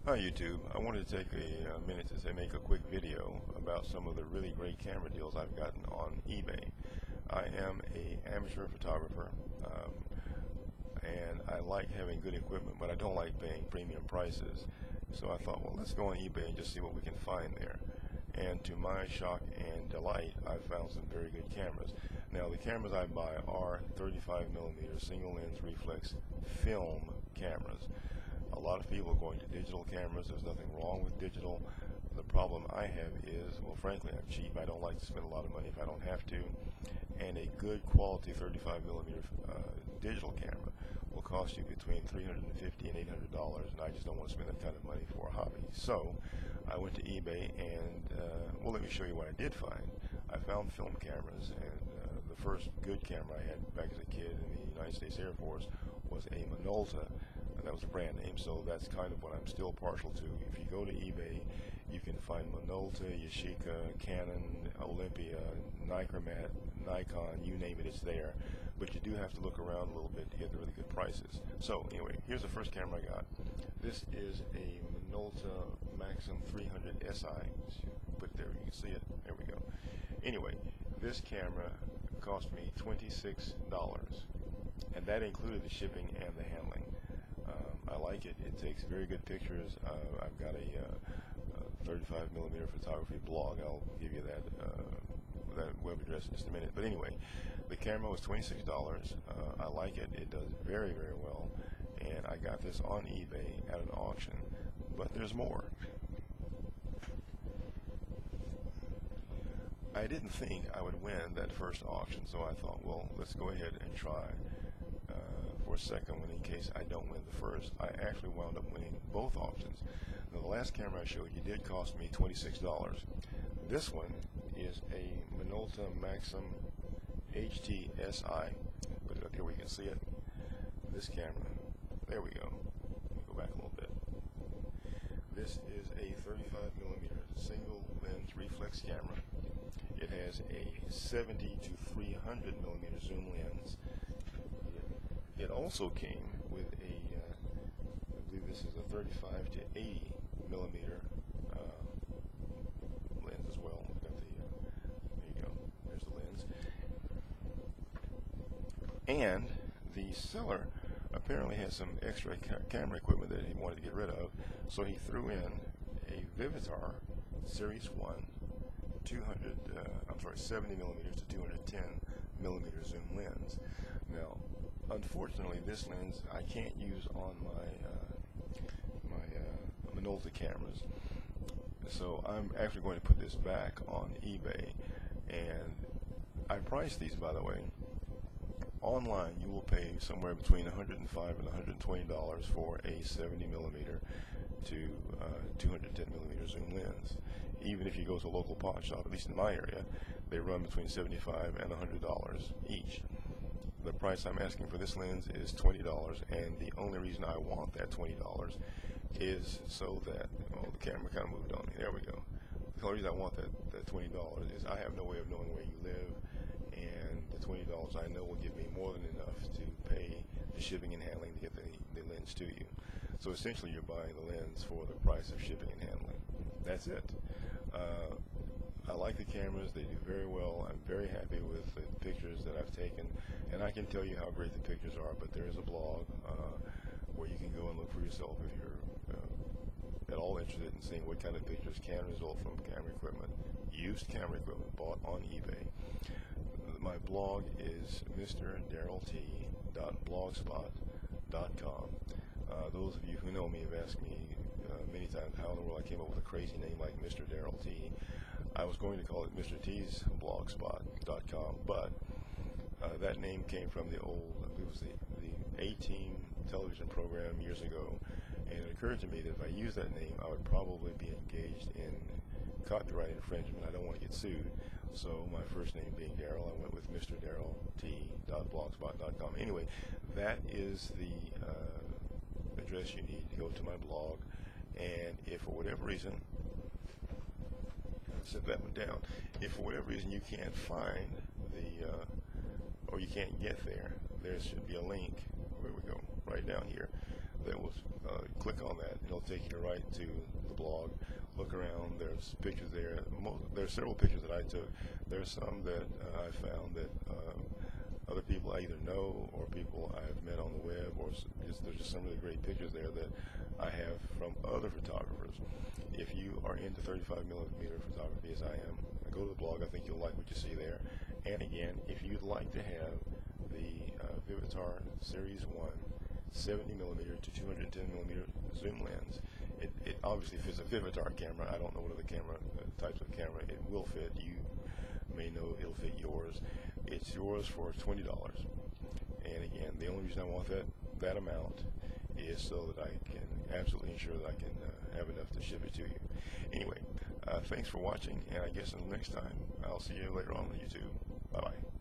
Hi YouTube. I wanted to take a minute to make a quick video about some of the really great camera deals I've gotten on eBay. I am an amateur photographer and I like having good equipment, but I don't like paying premium prices. So I thought, well, let's go on eBay and just see what we can find there. And to my shock and delight, I found some very good cameras. Now the cameras I buy are 35mm single lens reflex film cameras. A lot of people are going to digital cameras. There's nothing wrong with digital. The problem I have is, well, frankly, I'm cheap. I don't like to spend a lot of money if I don't have to. And a good quality 35mm digital camera will cost you between $350 and $800, and I just don't want to spend that kind of money for a hobby. So I went to eBay, and well, let me show you what I did find. I found film cameras, and the first good camera I had back as a kid in the United States Air Force was a Minolta. That was a brand name, so that's kind of what I'm still partial to. If you go to eBay, you can find Minolta, Yashica, Canon, Olympia, Nikon, you name it, it's there. But you do have to look around a little bit to get the really good prices. So anyway, here's the first camera I got. This is a Minolta Maxxum 300 SI. Put it there, you can see it. There we go. Anyway, this camera cost me $26, and that included the shipping and the handling. I like it. It takes very good pictures. I've got a 35mm photography blog. I'll give you that web address in just a minute. But anyway, the camera was $26. I like it. It does very, very well. And I got this on eBay at an auction. But there's more. I didn't think I would win that first auction, so I thought, well, let's go ahead and try for a second one in case I don't win the first. I actually wound up winning both auctions. Now, the last camera I showed you did cost me $26. This one is a Minolta Maxxum HT-SI. Put it up here where you can see it. This camera, there we go. Let me go back a little bit. This is a 35mm single lens reflex camera. It has a 70 to 300mm zoom lens. It also came with a, I believe this is a 35 to 80mm lens as well. Got the, there you go. There's the lens. And the seller apparently had some extra camera equipment that he wanted to get rid of, so he threw in a Vivitar Series 1 70mm to 210mm zoom lens. Now, unfortunately, this lens I can't use on my Minolta cameras, so I'm actually going to put this back on eBay. And I priced these, by the way. Online, you will pay somewhere between $105 and $120 for a 70mm to 210mm zoom lens. Even if you go to a local pawn shop, at least in my area, they run between $75 and $100 each. The price I'm asking for this lens is $20, and the only reason I want that $20 is so that, oh, the camera kind of moved on me. There we go. The only reason I want that $20 is I have no way of knowing where you live, and the $20 I know will give me more than enough to pay the shipping and handling to get the lens to you. So essentially, you're buying the lens for the price of shipping and handling. That's it. I like the cameras. They do very well. I'm very happy with the pictures that I've taken, and I can tell you how great the pictures are, but there is a blog where you can go and look for yourself if you're at all interested in seeing what kind of pictures can result from camera equipment, used camera equipment bought on eBay. My blog is mrdarrellt.blogspot.com. Those of you who know me have asked me many times how in the world I came up with a crazy name like Mr. Darrell T. I was going to call it Mr. T's blogspot.com, but that name came from the old, it was the A-Team television program years ago, and it occurred to me that if I used that name, I would probably be engaged in copyright infringement. I don't want to get sued, so my first name being Darrell, I went with mrdarrellt.blogspot.com. Anyway, that is the address you need to go to my blog, and if for whatever reason, set that one down, if for whatever reason you can't find the, or you can't get there should be a link, where we go, right down here, that will click on that, and it'll take you right to the blog. Look around. There's pictures there. There's several pictures that I took. There's some that I found that other people I either know or people I've met on the web, or there's just some really great pictures there that I have from other photographers. If you are into 35 millimeter photography as I am, go to the blog. I think you'll like what you see there. And again, if you'd like to have the Vivitar Series 1 70 millimeter to 210 millimeter zoom lens, it obviously fits a Vivitar camera. I don't know what other camera types of camera it will fit. You may know it'll fit yours. It's yours for $20. And again, the only reason I want that amount is so that I can absolutely ensure that I can have enough to ship it to you. Anyway, thanks for watching, and I guess until next time, I'll see you later on YouTube. Bye-bye.